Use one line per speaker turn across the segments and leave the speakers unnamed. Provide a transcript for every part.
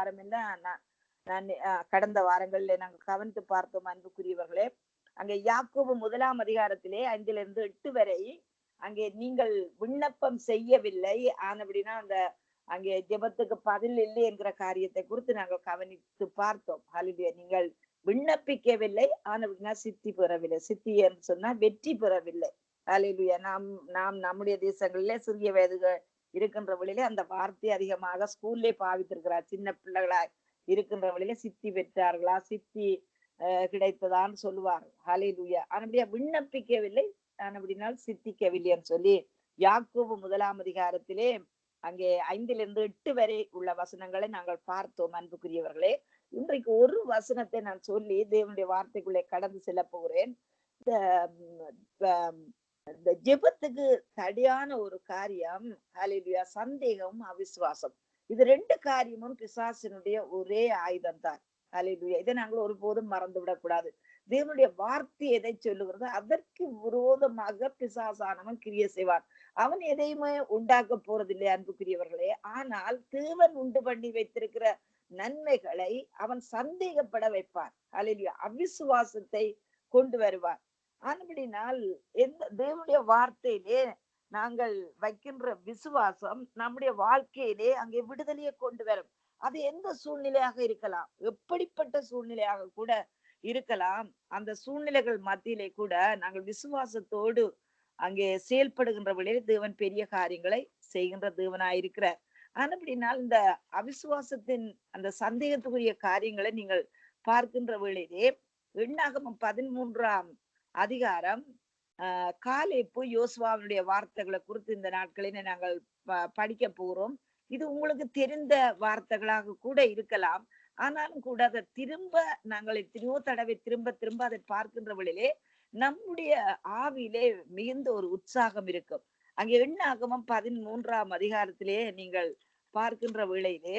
வாரம் நான் கடந்த வாரங்களிலே நாங்கள் கவனித்து பார்த்தோம் அன்புக்குரியவர்களே. அங்கே யாக்கோபு 1 அதிகாரத்திலே 5-8 வரை அங்கே நீங்கள் விண்ணப்பம் செய்யவில்லை ஆனபடினா அந்த அங்கே ஜெபத்துக்கு பதில் இல்லை என்கிற காரியத்தை குறித்து நாங்கள் கவனித்து பார்த்தோம். ஹல்லேலூயா. நீங்கள் விண்ணப்பிக்கவில்லை ஆனபடினா சித்தி பெறவில்லை. சித்தி என்று சொன்னா வெற்றி பெறவில்லை. ஹல்லேலூயா. நாம் நம்முடைய தேசங்களிலே சிறிய வயது இருக்கின்ற வழியிலே அந்த வார்த்தை அதிகமாக ஸ்கூல்லே பாவித்திருக்கிறார். சின்ன பிள்ளைகளா இருக்கின்ற வழியிலே சித்தி பெற்றார்களா, சித்தி கிடைத்ததான்னு சொல்லுவார். ஹல்லேலூயா. ஆனபடியா விண்ணப்பிக்கவில்லை ஆனபடினால் சித்திக்கவில்லைன்னு சொல்லி யாக்கோபு 1 அதிகாரத்திலே அங்கே 5-8 வரை உள்ள வசனங்களை நாங்கள் பார்த்தோம் அன்புக்குரியவர்களே. இன்றைக்கு ஒரு வசனத்தை நான் சொல்லி தேவனுடைய வார்த்தைக்குள்ளே கடந்து செல்ல போகிறேன். இந்த ஜெபத்துக்கு தடையான ஒரு காரியம் ஹல்லேலூயா சந்தேகம், அவிசுவாசம். இது 2 காரியமும் பிசாசினுடைய ஒரே ஆயுதம் தான். ஹல்லேலூயா. இதை நாங்கள் ஒருபோதும் மறந்து விடக்கூடாது. தேவனுடைய வார்த்தை எதை சொல்லுகிறதோ அதற்கு விரோதமாக பிசாசானவன் கிரியை செய்வான். அவன் எதையுமே உண்டாக்க போறதில்லை அன்புக்குரியவர்களே. ஆனால் தேவன் உண்டு பண்ணி வைத்திருக்கிற நன்மைகளை அவன் சந்தேகப்பட வைப்பான். ஹல்லேலூயா. அவிசுவாசத்தை கொண்டு வருவான். ஆனபடினால் தேவனுடைய வார்த்தையிலே நாங்கள் வைக்கின்ற விசுவாசம் நம்முடைய வாழ்க்கையிலே அங்கே விடுதலையை கொண்டு வரும். அது எந்த சூழ்நிலையாக இருக்கலாம், எப்படிப்பட்ட சூழ்நிலையாக கூட இருக்கலாம். அந்த சூழ்நிலைகள் மத்தியிலே கூட நாங்கள் விசுவாசத்தோடு அங்கே செயல்படுகின்ற வழியில் தேவன் பெரிய காரியங்களை செய்கின்ற தேவனாயிருக்கிறார். ஆனபடினால் இந்த அவிசுவாசத்தின் அந்த சந்தேகத்துக்குரிய காரியங்களை நீங்கள் பார்க்கின்ற வேளையிலே எண்ணாகமம் 13 அதிகாரம் காலேப்பு யோசுவாவினுடைய வார்த்தைகளை குறித்து இந்த நாட்களில் நாங்கள் படிக்க போகிறோம். இது உங்களுக்கு தெரிந்த வார்த்தைகளாக கூட இருக்கலாம். ஆனாலும் கூட அதை நாங்கள் எத்தனையோ தடவை திரும்ப அதை பார்க்கின்ற வழியிலே நம்முடைய ஆவியிலே மிகுந்த ஒரு உற்சாகம் இருக்கும். அங்கே எண்ணாகமம் 13 அதிகாரத்திலே நீங்கள் பார்க்கின்ற வேளையிலே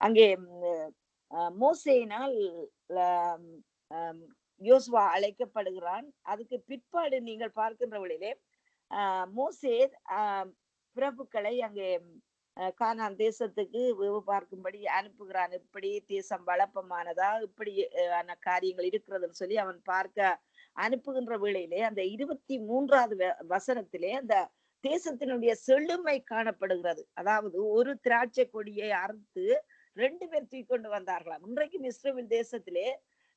அங்கே மோசேயினால் யோசுவா அழைக்கப்படுகிறான். அதுக்கு பிற்பாடு நீங்கள் பார்க்கின்ற வழியிலே மோசே பிரபுக்களை அங்கே கானான் தேசத்துக்கு பார்க்கும்படி அனுப்புகிறான். இப்படி தேசம் வளப்பமானதா, இப்படி காரியங்கள் இருக்கிறதுன்னு சொல்லி அவன் பார்க்க அனுப்புகின்ற வேளையிலே அந்த 23வது வசனத்திலே அந்த தேசத்தினுடைய செழுமை காணப்படுகிறது. அதாவது ஒரு திராட்சை கொடியை அறுத்து 2 பேர் தூக்கி கொண்டு வந்தார்களாம். இன்றைக்கு இஸ்ரவேல் தேசத்திலே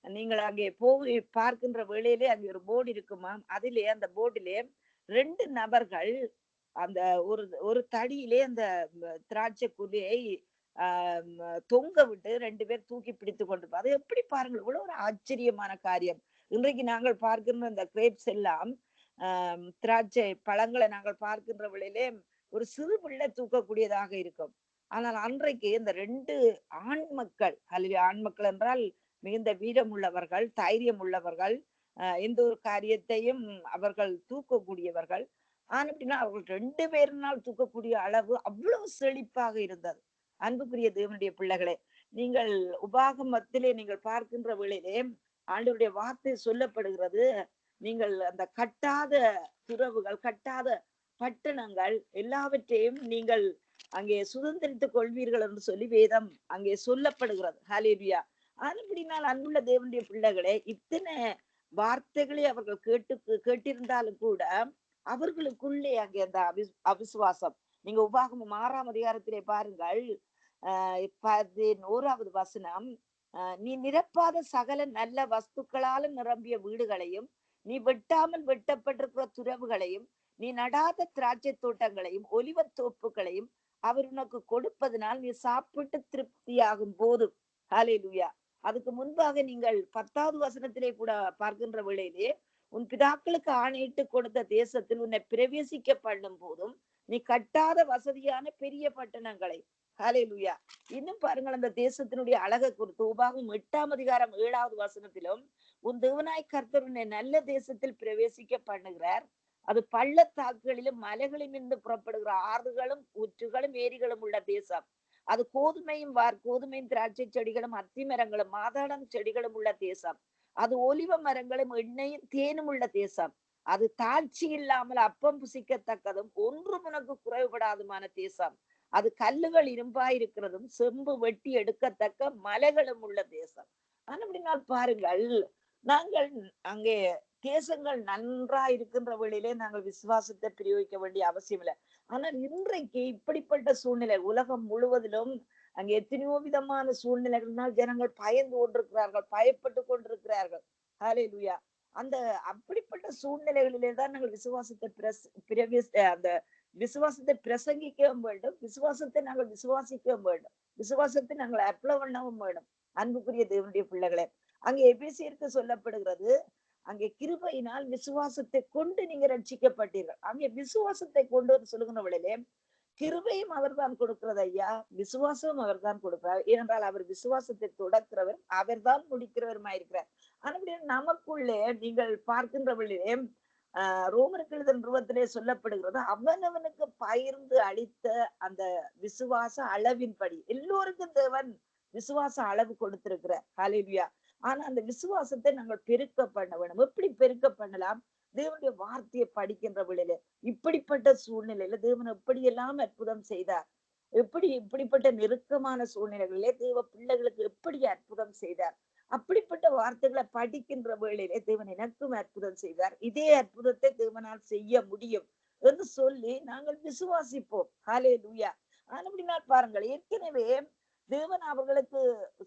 நீங்கள் அங்கே போய் பார்க்கின்ற வேளையிலே அங்கே ஒரு போர்டு இருக்குமாம். அதிலே அந்த போர்டிலே 2 நபர்கள் அந்த ஒரு தடியிலே அந்த திராட்சை கொடியை தொங்க விட்டு 2 பேர் தூக்கி பிடித்து கொண்டு. அது எப்படி பாருங்கள், இவ்வளவு ஒரு ஆச்சரியமான காரியம். இன்றைக்கு நாங்கள் பார்க்கின்ற இந்த கிரேப்ஸ் எல்லாம் திராட்சை பழங்களை நாங்கள் பார்க்கின்ற வேளையிலே ஒரு சிறு பிள்ளை தூக்கக்கூடியதாக இருக்கும். ஆனால் அன்றைக்கு இந்த 2 ஆண் மக்கள், அல்லது ஆண் மக்கள் என்றால் மிகுந்த வீரம் உள்ளவர்கள், தைரியம் உள்ளவர்கள், எந்த ஒரு காரியத்தையும் அவர்கள் தூக்கக்கூடியவர்கள். ஆனா அவர்கள் 2 பேரினால் தூக்கக்கூடிய அளவு அவ்வளவு செழிப்பாக இருந்தது. அன்புக்குரிய தேவனுடைய பிள்ளைகளே, நீங்கள் உபாகமத்திலே நீங்கள் பார்க்கின்ற வேளையிலே ஆண்டவருடைய வார்த்தை சொல்லப்படுகிறது. நீங்கள் அந்த கட்டாத துறவுகள், கட்டாத பட்டணங்கள் எல்லாவற்றையும் நீங்கள் அங்கே சுதந்திரித்துக் கொள்வீர்கள் என்று சொல்லி வேதம் அங்கே சொல்லப்படுகிறது. ஹல்லேலூயா. அப்படினால் அன்புள்ள தேவனுடைய பிள்ளைகளே, இத்தனை வார்த்தைகளை அவர்கள் கேட்டிருந்தாலும் கூட அவர்களுக்குள்ளே அங்கே அந்த அவிசுவாசம். நீங்க உபாகமம் 6 அதிகாரத்திலே பாருங்கள், 11வது வசனம், நீ நிரப்பாத சகல நல்ல வஸ்துக்களாலும் நிரம்பிய வீடுகளையும், நீ வெட்டாமல் வெட்டப்பட்டிருக்கிற துறவுகளையும், நீ நடாத திராட்சை தோட்டங்களையும் ஒலிவ தோப்புகளையும் அவர் உனக்கு கொடுப்பதனால் நீ சாப்பிட்டு திருப்தியாகும் போதும். ஹல்லேலூயா. அதுக்கு முன்பாக நீங்கள் 10வது வசனத்திலே கூட பார்க்கின்ற வேளையிலே, உன் பிதாக்களுக்கு ஆணையிட்டு கொடுத்த தேசத்தில் உன்னை பிரவேசிக்க பண்ணும் போதும் நீ கட்டாத வசதியான பெரிய பட்டணங்களை. ஹல்லேலூயா. இன்னும் பாருங்கள், அந்த தேசத்தினுடைய அழகை குறித்து உபாகம் 8 அதிகாரம் 7வது வசனத்திலும், உன் தேவனாய் கர்த்தர் உன்னை நல்ல தேசத்தில் பிரவேசிக்க பண்ணுகிறார். அது பள்ளத்தாக்குகளிலும் மலைகளிலும் இருந்து புறப்படுகிற ஆறுகளும் ஊற்றுகளும் ஏரிகளும் உள்ள தேசம். அது கோதுமையும் கோதுமையும் திராட்சை செடிகளும் அத்தி மரங்களும் மாதாளம் செடிகளும் உள்ள தேசம். அது ஒலிவ மரங்களும் எண்ணெயும் தேனும் உள்ள தேசம். அது தாழ்ச்சி இல்லாமல் அப்பம் புசிக்கத்தக்கதும் ஒன்றும் உனக்கு குறைவுபடாதுமான தேசம். அது கல்லுகள் இரும்பாயிருக்கிறதும் செம்பு வெட்டி எடுக்கத்தக்க மலைகளும் உள்ள தேசம். ஆனா அப்படினால் பாருங்கள், நாங்கள் அங்கே தேசங்கள் நன்றா இருக்கின்ற வேளையிலே நாங்கள் விசுவாசத்தை பிரயோகிக்க வேண்டிய அவசியம் இல்லை. ஆனால் இன்றைக்கு இப்படிப்பட்ட சூழ்நிலை உலகம் முழுவதிலும் அங்கே எத்தனையோ விதமான சூழ்நிலைகள்னால் ஜனங்கள் பயந்து கொண்டிருக்கிறார்கள், பயப்பட்டு கொண்டிருக்கிறார்கள். ஹalleluya. அந்த அப்படிப்பட்ட சூழ்நிலைகளிலே தான் நாங்கள் விசுவாசத்தை அந்த விசுவாசத்தை பிரசங்கிக்கவும் வேண்டும், விசுவாசத்தை நாங்கள் விசுவாசிக்கவும் வேண்டும், விசுவாசத்தை நாங்கள் அப்ளை பண்ணவும் வேண்டும். அன்புக்குரிய தேவனுடைய பிள்ளைகளே, அங்கே எபேசியருக்கு சொல்லப்படுகிறது, அங்கே கிருபையினால் விசுவாசத்தை கொண்டு நீங்க ரட்சிக்கப்பட்டீர்கள். அங்கே விசுவாசத்தை கொண்டு சொல்லுகிற வேளையிலே கிருபையும் அவர்தான் கொடுக்கிறது ஐயா, விசுவாசமும் அவர்தான் கொடுக்கிறார். ஏனென்றால் அவர் விசுவாசத்தை தொடக்கிறவர், அவர்தான் முடிக்கிறவருமாயிருக்கிறார். ஆனா நமக்குள்ளே நீங்கள் பார்க்கின்ற வேளையிலே ரோமருக்கு எழுதின நிருபத்திலே சொல்லப்படுகிறது, அவனவனுக்கு பகிர்ந்து அளித்த அந்த விசுவாச அளவின்படி எல்லோருக்கும் தேவன் விசுவாச அளவு கொடுத்திருக்கிறார். ஹalleluya. ஆனா அந்த விசுவாசத்தை நாங்கள் பெருக்க பண்ண வேண்டும். எப்படி பெருக்க பண்ணலாம்? தேவனுடைய வார்த்தையை படிக்கின்ற வேளையில இப்படிப்பட்ட சூழ்நிலையில தேவன் எப்படியெல்லாம் அற்புதம் செய்தார், இப்படிப்பட்ட நெருக்கமான சூழ்நிலைகளிலே தேவ பிள்ளைகளுக்கு எப்படி அற்புதம் செய்தார், அப்படிப்பட்ட வார்த்தைகளை படிக்கின்ற வேளையிலே தேவன் எனக்கும் அற்புதம் செய்தார், இதே அற்புதத்தை தேவனால் செய்ய முடியும் என்று சொல்லி நாங்கள் விசுவாசிப்போம். ஹalleluya. அப்படினால் பாருங்கள், ஏற்கனவே தேவன் அவர்களுக்கு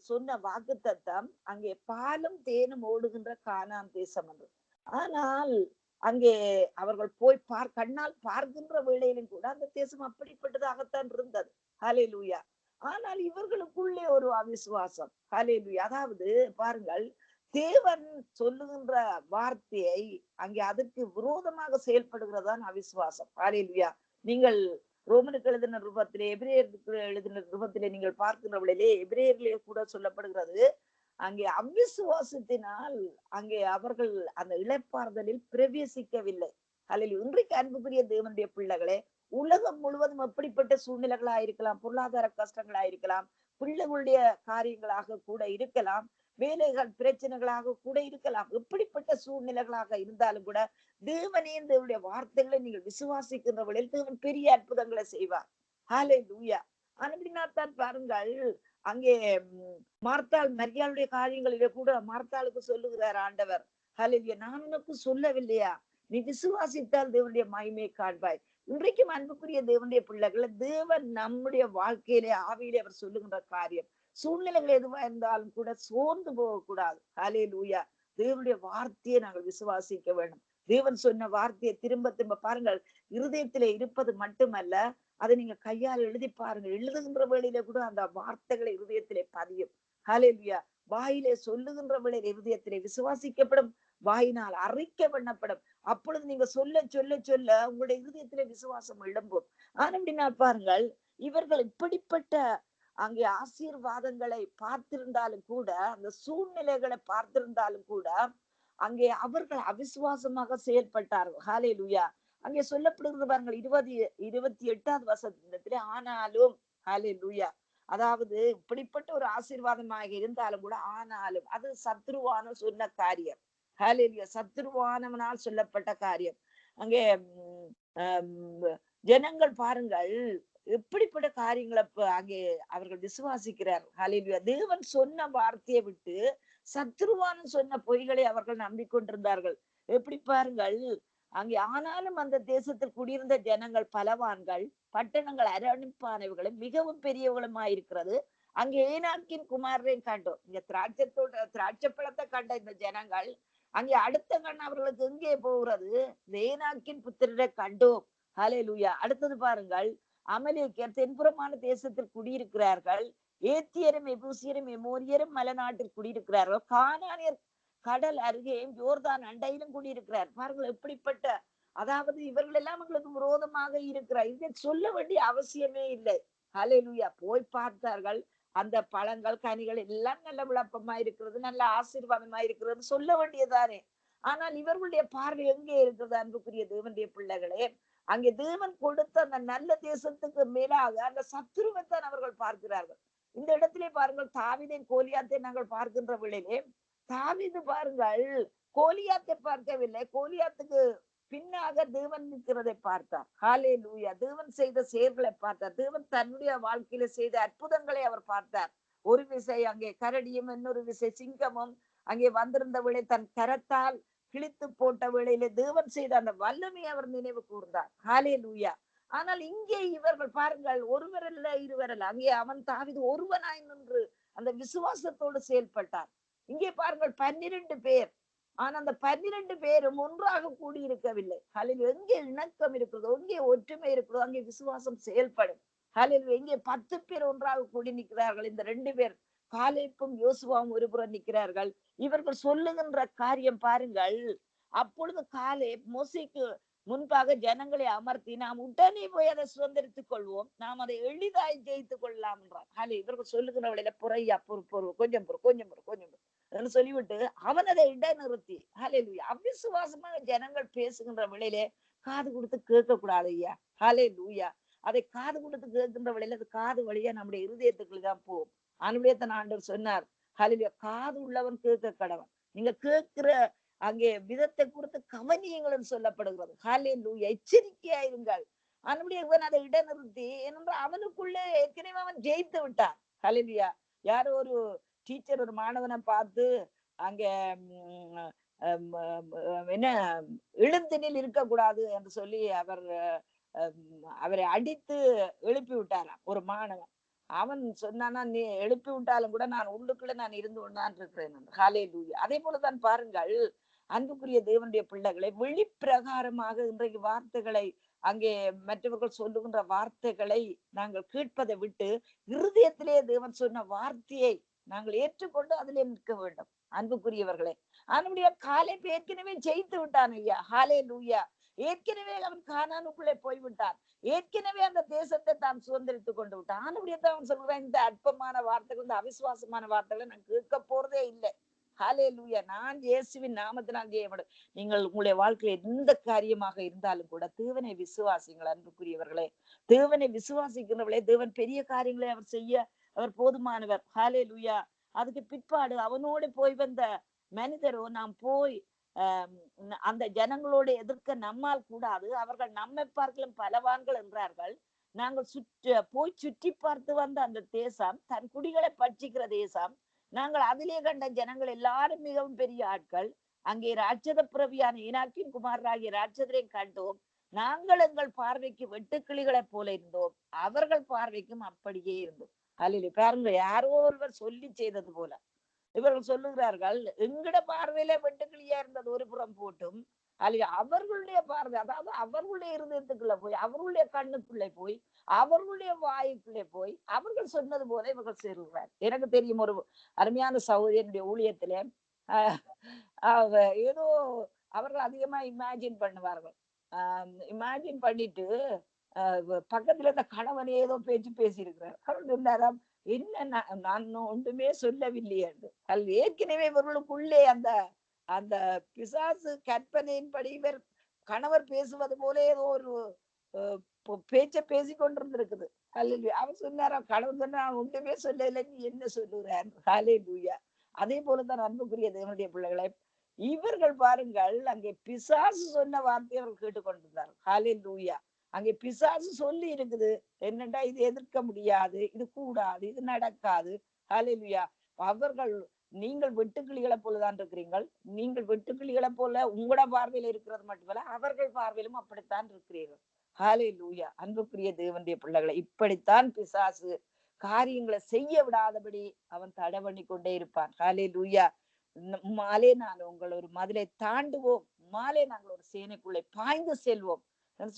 சொன்ன வாக்குத்தத்தம் அங்கே பாலும் தேனும் ஓடுகின்ற கானான் தேசம் என்று. ஆனால் அங்கே அவர்கள் போய் கண்ணால் பார்க்கின்ற வேளையிலும் கூட அந்த தேசம் அப்படிப்பட்டதாகத்தான் இருந்தது. ஹalleluya. ஆனால் இவர்களுக்குள்ளே ஒரு அவிசுவாசம். ஹalleluya. அதாவது பாருங்கள், தேவன் சொல்லுகின்ற வார்த்தையை அங்கே அதற்கு விரோதமாக செயல்படுகிறதான் அவிசுவாசம். ஹalleluya. நீங்கள் ரோமனுக்கு எழுதின நிருபத்திலே, எபிரேயருக்கு எழுதின நிருபத்திலே நீங்கள் பார்க்கின்ற வேளையிலே எபிரேயரிலே கூட சொல்லப்படுகிறது, அங்கே அவிசுவாசத்தினால் அங்கே அவர்கள் அந்த இளைப்பாறுதலில் பிரவேசிக்கவில்லை. அல்லது இன்றைக்கு அன்புக்குரிய தேவனுடைய பிள்ளைகளே, உலகம் முழுவதும் எப்படிப்பட்ட சூழ்நிலைகளா இருக்கலாம், பொருளாதார கஷ்டங்களா இருக்கலாம், பிள்ளைகளுடைய காரியங்களாக கூட இருக்கலாம், வேலைகள் பிரச்சனைகளாக கூட இருக்கலாம். எப்படிப்பட்ட சூழ்நிலைகளாக இருந்தாலும் கூட தேவனே தேவனுடைய வார்த்தைகளை நீங்கள் விசுவாசிக்கின்ற வழியில் தேவன் பெரிய அற்புதங்களை செய்வார். ஹalleluya. அப்படின்னாத்தான் பாருங்கள், அங்கே மார்த்தாள் மரியாளுடைய காரியங்களிலே கூட மார்த்தாளுக்கு சொல்லுகிறார் ஆண்டவர், ஹalleluya, நான் உனக்கு சொல்லவில்லையா, நீ விசுவாசித்தால் தேவனுடைய மகிமையை காண்பாய். இன்றைக்கும் அன்புக்குரிய தேவனுடைய பிள்ளைகளை தேவன் நம்முடைய வாழ்க்கையிலே ஆவியிலே அவர் சொல்லுகின்ற காரியம், சூழ்நிலைகள் எதுவா இருந்தாலும் கூட சோர்ந்து போகக்கூடாது. ஹalleluya. தேவனுடைய வார்த்தையை நாங்கள் விசுவாசிக்க வேண்டும். தேவன் சொன்ன வார்த்தையை திரும்ப திரும்ப பாருங்கள், இருதயத்திலே இருப்பது மட்டுமல்ல, அதை நீங்க கையால் எழுதி பாருங்க. எழுதுகின்ற வேளையில கூட அந்த வார்த்தைகளை இருதயத்திலே பதியும். ஹalleluya. வாயிலே சொல்லுகின்ற வேளையில இருதயத்திலே விசுவாசிக்கப்படும், வாயினால் அறிக்க பண்ணப்படும். அப்பொழுது நீங்க சொல்ல சொல்ல சொல்ல உங்களுடைய இருதயத்திலே விசுவாசம் எழும்பும். அப்படின்னா பாருங்கள், இவர்கள் இப்படிப்பட்ட அங்கே ஆசீர்வாதங்களை பார்த்திருந்தாலும் கூட, அந்த சூழ்நிலைகளை பார்த்திருந்தாலும் கூட அங்கே அவர்கள் அவிசுவாசமாக செயல்பட்டார்கள். ஹalleluya. அங்கே சொல்லப்படுகிறது பாருங்கள், 28வது வசனத்திலே, ஆனாலும், ஹalleluya, அதாவது இப்படிப்பட்ட ஒரு ஆசீர்வாதமாக இருந்தாலும் கூட ஆனாலும் அது சத்ருவான சொன்ன காரியம். ஹalleluya. சத்ருவானவனால் சொல்லப்பட்ட காரியம். அங்கே ஜனங்கள் பாருங்கள் எப்படிப்பட்ட காரியங்களை அங்கே அவர்கள் விசுவாசிக்கிறார். ஹalleluya. தேவன் சொன்ன வார்த்தையை விட்டு சத்ருவான சொன்ன பொய்களை அவர்கள் நம்பிக்கொண்டிருந்தார்கள். எப்படி பாருங்கள், அங்கே ஆனாலும் அந்த தேசத்தில் குடியிருந்த ஜனங்கள் பலவான்கள், பட்டணங்கள் அரணிப்பானவர்களும் மிகவும் பெரியவர்களுமாயிருக்கிறது. அங்கே ஏனாக்கின் குமாரரையும் கண்டோம். இங்க திராட்சை பழத்தை கண்ட இந்த ஜனங்கள் அங்கே அடுத்த கண் அவர்களுக்கு எங்கே போகிறது, ஏனாக்கின் புத்திரரை கண்டோம். ஹalleluya. அடுத்தது பாருங்கள், அமலேக்கியர் தென்புறமான தேசத்தில் குடியிருக்கிறார்கள், ஏத்தியரும் எபூசியரும் எமோரியரும் மலைநாட்டில் குடியிருக்கிறார்கள், கானானியர் கடல் அருகேயும் யோர்தான் அண்டையிலும் குடியிருக்கிறார். பாருங்கள் எப்படிப்பட்ட, அதாவது இவர்கள் எல்லாம் எங்களுக்கு விரோதமாக இருக்கிறார். இதை சொல்ல வேண்டிய அவசியமே இல்லை. ஹalleluya. போய் பார்த்தார்கள், அந்த பழங்கள் கனிகள் எல்லாம் நல்ல விளப்பமா இருக்கிறது, நல்ல ஆசீர்வாதமா இருக்கிறது சொல்ல வேண்டியதானே. ஆனால் இவர்களுடைய பார்வை எங்கே இருக்கிறது அன்புக்குரிய தேவனுடைய பிள்ளைகளே? அங்கே தேவன் கொடுத்த அந்த நல்ல தேசத்துக்கு மேலாக அந்த சத்துருவைத்தான் அவர்கள் பார்க்கிறார்கள். இந்த இடத்திலே பாருங்கள், தாவீதின் கோலியாத்தை நாங்கள் பார்க்கின்ற வேளையிலே, தாவீது பாருங்கள் கோலியாத்தை பார்க்கவில்லை, கோலியாத்துக்கு பின்னாக தேவன் நிற்கிறதை பார்த்தார். ஹalleluya. தேவன் செய்த செயல்களை பார்த்தார். தேவன் தன்னுடைய வாழ்க்கையில செய்த அற்புதங்களை அவர் பார்த்தார். ஒரு விசை அங்கே கரடியும் இன்னொரு விசை சிங்கமும் அங்கே வந்திருந்த வேளை தன் கரத்தால் கிழித்து போட்ட வேளையிலே தேவன் செய்த அந்த வல்லமை அவர் நினைவு கூர்ந்தார். ஹalleluya. ஆனால் இங்கே இவர்கள் பாருங்கள், ஒருவர் அல்ல இருவர் அல்ல, அங்கே அவன் தாவீது ஒருவனாய் நின்று அந்த விசுவாசத்தோடு செயல்பட்டார். இங்கே பாருங்கள் 12 பேர். ஆனா அந்த 12 பேரும் ஒன்றாக கூடி இருக்கவில்லை. ஹalleluya. எங்கே இணக்கம் இருக்கிறதோ, எங்கே ஒற்றுமை இருக்கிறதோ, அங்கே விசுவாசம் செயல்படும். ஹalleluya. இங்கே 10 பேர் ஒன்றாக கூடி நிற்கிறார்கள். இந்த 2 பேர் காலேப்பும் யோசுவாவும் ஒரு புறம் நிற்கிறார்கள். இவர்கள் சொல்லுகின்ற காரியம் பாருங்கள். அப்பொழுது காலேப் மோசேக்கு முன்பாக ஜனங்களை அமர்த்தி, நாம் உடனே போய் அதை சுதந்திரித்துக் கொள்வோம், நாம் அதை எளிதாய் ஜெயித்துக் கொள்ளலாம் என்றார். இவர்கள் சொல்லுகிற வழியில புறையா கொஞ்சம் சொல்லிவிட்டு அவன் அதை இடைநிறுத்தி, ஹalleluya, அவிசுவாசமாக ஜனங்கள் பேசுகின்ற வேளையிலே காது கொடுத்து கேட்க கூடாது ஐயா. ஹalleluya. அதை காது கொடுத்து கேட்கின்ற வேளையில அது காது வழியா நம்முடைய இருதயத்துக்குள்ள தான் போகும். அனுபவத்தின் ஆண்டவர் சொன்னார், ஹalleluya, காது உள்ளவன் கேட்க கடவன். நீங்க கேட்கிற அங்கே விதத்தை குறித்து கவனியுங்கள் சொல்லப்படுகிறது. ஹalleluya. எச்சரிக்கையா இருங்கள். அவன் அதை இடைநிறுத்தி, ஏனென்றால் அவனுக்குள்ளே ஏற்கனவே அவன் ஜெயித்து விட்டான். ஹalleluya. யாரோ ஒரு டீச்சர் ஒரு மாணவனை பார்த்து அங்க என்ன எழுந்தினில் இருக்கக்கூடாது என்று சொல்லி அவரை அடித்து எழுப்பி விட்டாராம் ஒரு மாணவன். அவன் சொன்னானா, நீ எழுப்பி விட்டாலும் கூட நான் உள்ளுக்குள்ள நான் இருந்து கொண்டுதான் இருக்கிறேன். ஹalleluya. அதே போலதான் பாருங்கள் அன்புக்குரிய தேவனுடைய பிள்ளைகளை, வெளிப்பிரகாரமாக இன்றைக்கு வார்த்தைகளை அங்கே மற்றவர்கள் சொல்லுகின்ற வார்த்தைகளை நாங்கள் கேட்பதை விட்டு இருதயத்திலே தேவன் சொன்ன வார்த்தையை நாங்கள் ஏற்றுக்கொண்டு அதிலே நிற்க வேண்டும். அன்புக்குரியவர்களே, அவனுடைய காலேப் ஏற்கனவே ஜெயித்து விட்டான் ஐயா. ஹalleluya. ஏற்கனவே அவன் கானானுக்குள்ளே போய்விட்டான். ஏற்கனவே அந்த தேசத்தை தான் சுதந்திரித்துக் கொண்டு விட்டான். ஆனபடியத்தான் அவன் சொல்றான், இந்த அற்பமான வார்த்தைகள், இந்த அவிசுவாசமான வார்த்தைகளை நான் கேட்க போறதே இல்லை. ஹalleluya. நான் இயேசுவின் நாமத்தினால் ஜெயப்படும். நீங்கள் உங்களுடைய வாழ்க்கையில எந்த காரியமாக இருந்தாலும் கூட தேவனை விசுவாசிங்கள். அன்புக்குரியவர்களே, தேவனை விசுவாசிக்கிறவர்களே, தேவன் பெரிய காரியங்களை அவர் செய்ய அவர் போதுமானவர். ஹalleluya. அதுக்கு பிற்பாடு அவனோடு போய் வந்த மனிதரோ, நாம் போய் அந்த ஜனங்களோடு எதிர்க்க நம்மால் கூடாது, அவர்கள் நம்மை பார்க்கலும் பலவான்கள் என்றார்கள். நாங்கள் போய் சுற்றி பார்த்து வந்த அந்த தேசம் தன் குடிகளை பட்சிக்கிற தேசம். நாங்கள் அதிலே கண்ட ஜனங்கள் எல்லாரும் மிகவும் பெரிய ஆட்கள். அங்கே ராட்சத பிரவியான ஈனாக்கின் குமாரராகிய ராட்சதரையும் கண்டோம். நாங்கள் எங்கள் பார்வைக்கு வெட்டுக்கிளிகளை போல இருந்தோம், அவர்கள் பார்வைக்கும் அப்படியே இருந்தோம். அல்ல பாருங்க, யாரோ ஒருவர் சொல்லி செய்தது போல இவர்கள் சொல்லுகிறார்கள், எங்கட பார்வையில வெட்டுக்கிளியா இருந்தது ஒரு புறம் போட்டும், அல்ல அவர்களுடைய பார்வை, அதாவது அவர்களுடைய இருதயத்துக்குள்ள போய், அவர்களுடைய கண்ணுக்குள்ளே போய், அவர்களுடைய வாயுக்குள்ளே போய் அவர்கள் சொன்னது போல இவர்கள் சேருகிறார். எனக்கு தெரியும், ஒரு அருமையான சகோதரனுடைய ஊழியத்திலே ஏதோ அவர்கள் அதிகமா இமேஜின் பண்ணுவார்கள். இமேஜின் பண்ணிட்டு பக்கத்துல இந்த கணவனை ஏதோ பேச்சு பேசியிருக்கிறார். அவர் சொன்னாராம், என்ன நான் ஒன்றுமே சொல்லவில்லையே என்று. ஏற்கனவே இவர்களுக்குள்ளே அந்த அந்த பிசாசு கற்பனையின்படி இவர் கணவர் பேசுவது போல ஏதோ ஒரு பேச்ச பேசி கொண்டிருந்திருக்குது. ஹல்லேலூயா. அவர் சொன்னாராம், கணவர் சொன்னா ஒன்றுமே சொல்லல, நீ என்ன சொல்லுறார். ஹல்லேலூயா. அதே போலதான் அன்புக்குரிய தேவனுடைய பிள்ளைகளை, இவர்கள் பாருங்கள், அங்கே பிசாசு சொன்ன வார்த்தையை அவர்கள் கேட்டுக்கொண்டிருந்தார்கள். ஹல்லேலூயா. அங்கே பிசாசு சொல்லி இருக்குது என்னண்டா, இது எதிர்க்க முடியாது, இது கூடாது, இது நடக்காது. ஹல்லேலூயா. அவர்கள், நீங்கள் வெட்டுக்கிளிகளை போலதான் இருக்கிறீர்கள், நீங்கள் வெட்டுக்கிளிகளை போல உங்களோட பார்வையில இருக்கிறது மட்டுமல்ல, அவர்கள் பார்வையிலும் அப்படித்தான் இருக்கிறீர்கள். ஹல்லேலூயா. அன்புக்குரிய தேவனுடைய பிள்ளைகளை, இப்படித்தான் பிசாசு காரியங்களை செய்ய விடாதபடி அவன் தடை பண்ணி கொண்டே இருப்பான். ஹல்லேலூயா. மாலே நான் உங்கள் ஒரு மதிலை தாண்டுவோம், மாலே நாங்கள் ஒரு சேனைக்குள்ளே பாய்ந்து செல்வோம்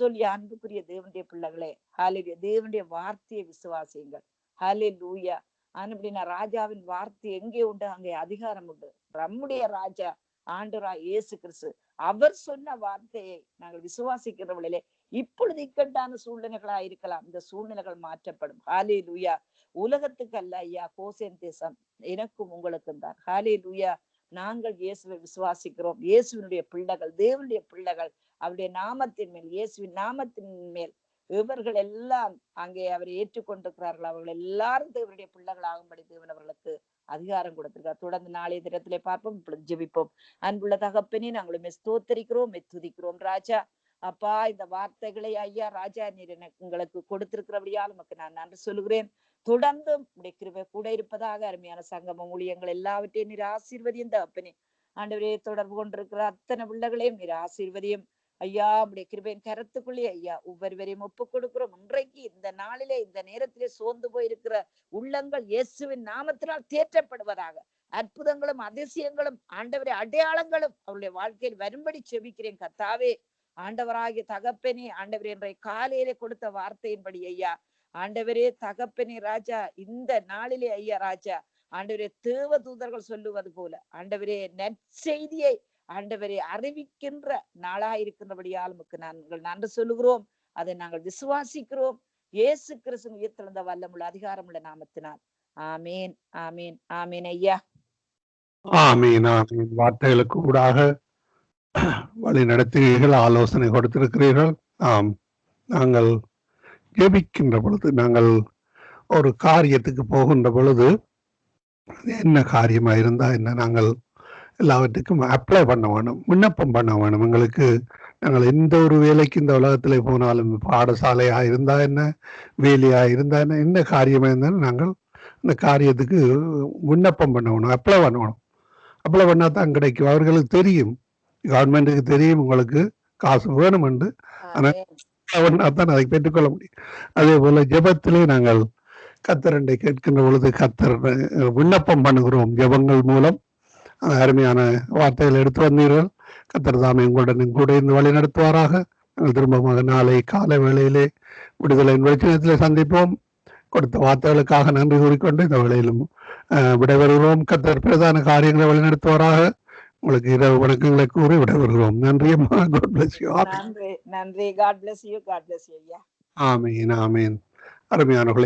சொல்லி அன்புக்குரிய தேவனுடைய பிள்ளைகளே, ஹல்லேலூயா, தேவனுடைய வார்த்தையை விசுவாசியுங்கள். ஹல்லேலூயா. அப்படின்னா ராஜாவின் வார்த்தை எங்கே உண்டு, அங்கே அதிகாரம் உண்டு. நம்முடைய ராஜா ஆண்டவராய் இயேசு கிறிஸ்து அவர் சொன்ன வார்த்தையை நாங்கள் விசுவாசிக்கிறவர்களே, இப்பொழுது இக்கட்டான சூழ்நிலைகளா இருக்கலாம், இந்த சூழ்நிலைகள் மாற்றப்படும். ஹல்லேலூயா. உலகத்துக்கு அல்ல ஐயா கோசேன் தேசம், எனக்கும் உங்களுக்கும் தான். ஹல்லேலூயா. நாங்கள் இயேசுவை விசுவாசிக்கிறோம், இயேசுவினுடைய பிள்ளைகள், தேவனுடைய பிள்ளைகள். அவருடைய நாமத்தின் மேல், இயேசுவின் நாமத்தின் மேல் இவர்கள் எல்லாம் அங்கே அவரை ஏற்றுக்கொண்டிருக்கிறார்கள். அவர்கள் எல்லாரும் தேவனுடைய பிள்ளைகள் ஆகும்படி தேவன் அவர்களுக்கு அதிகாரம் கொடுத்திருக்கார். தொடர்ந்து நாளைய தினத்திலே பார்ப்போம். இப்பொழுது ஜெபிப்போம். அன்புள்ள தகப்பனே, நாங்களுமே ஸ்தோத்தரிக்கிறோம், துதிக்கிறோம் ராஜா. அப்பா, இந்த வார்த்தைகளை ஐயா ராஜா நீர் எங்களுக்கு கொடுத்திருக்கிறபடியால் உமக்கு நான் நன்றி சொல்லுகிறேன். தொடர்ந்து உடைய கிருபை கூட இருப்பதாக. அருமையான சங்கமம் ஊழியங்கள் எல்லாவற்றையும் நீர் ஆசீர்வதியும் தகப்பனே. ஆண்டவரே, தொடர்பு கொண்டிருக்கிற அத்தனை பிள்ளைகளையும் நீர் ஆசீர்வதியும் ஐயா. உடைய கிருபையின் கருத்துக்குள்ளே ஐயா ஒவ்வொருவரையும் ஒப்புக் கொடுக்கிறோம். இன்றைக்கு இந்த நாளிலே இந்த நேரத்திலே சோர்ந்து போயிருக்கிற உள்ளங்கள் இயேசுவின் நாமத்தினால் தேற்றப்படுவதாக. அற்புதங்களும் அதிசயங்களும் ஆண்டவரே அடையாளங்களும் அவருடைய வாழ்க்கையில் வரும்படி செபிக்கிறேன் கர்த்தாவே. ஆண்டவராகிய தகப்பனே, ஆண்டவரே இன்றைய காலையிலே கொடுத்த வார்த்தையின்படி ஐயா ஆண்டவரே தகப்பனே ராஜா, இந்த நாளிலே ஐயா ராஜா ஆண்டவரே தேவ தூதர்கள் சொல்லுவது போல ஆண்டவரே நற்செய்தியை ஆண்டவரை அறிவிக்கின்ற நாளாயிருக்கின்றபடியால் உமக்கு நாங்கள் நன்றி சொல்லுகிறோம். அதை நாங்கள் விசுவாசிக்கிறோம். இயேசு கிறிஸ்து உயிர்த்தெழுந்த வல்லமுள்ள அதிகாரமுள்ள நாமத்தினால். ஆமேன், ஆமேன், ஆமேன் ஐயா.
ஆமீன், ஆமீன். வார்த்தைகளுக்கு ஊடாக வழி நடத்துகிறீர்கள், ஆலோசனை கொடுத்திருக்கிறீர்கள். ஆம், நாங்கள் ஜெபிக்கின்ற பொழுது, நாங்கள் ஒரு காரியத்துக்கு போகின்ற பொழுது என்ன காரியமா இருந்தா என்ன, நாங்கள் எல்லாவற்றுக்கும் அப்ளை பண்ண வேணும், விண்ணப்பம் பண்ண வேணும். எங்களுக்கு நாங்கள் எந்த ஒரு வேலைக்கு இந்த உலகத்துல போனாலும், பாடசாலையா இருந்தா என்ன, வேலையா இருந்தா என்ன, எந்த காரியமா இருந்தாலும் நாங்கள் அந்த காரியத்துக்கு விண்ணப்பம் பண்ண வேணும், அப்ளை பண்ணணும். அப்ளை பண்ணா தான் கிடைக்கும். அவர்களுக்கு தெரியும், கவர்மெண்ட்டுக்கு தெரியும் உங்களுக்கு காசு வேணும் என்று. ஆனால் தான் அதை பெற்றுக்கொள்ள முடியும். அதே போல ஜெபத்திலே நாங்கள் கர்த்தரை கேட்கின்ற பொழுது கர்த்தர் விண்ணப்பம் பண்ணுகிறோம். ஜெபங்கள் மூலம் அருமையான வார்த்தைகள் எடுத்து வந்தீர்கள். கர்த்தர் தாமே உங்களுடன் கூட இருந்து வழி நடத்துவாராக. நாங்கள் திரும்பமாக நாளை காலை வேளையிலே விடுதலையின் வெளிச்சத்திலே சந்திப்போம். கொடுத்த வார்த்தைகளுக்காக நன்றி கூறிக்கொண்டு இந்த வேளையிலும் விடைபெறுகிறோம். கர்த்தர் பிரதான காரியங்களை வழிநடத்துவாராக. உங்களுக்கு இரவு வணக்கங்களை கூறி விடைபெறுகிறோம். நன்றி அம்மா. God bless you.
நன்றி, God bless you. God bless you.
ஆமீன், ஆமீன். அருமையானவர்களே,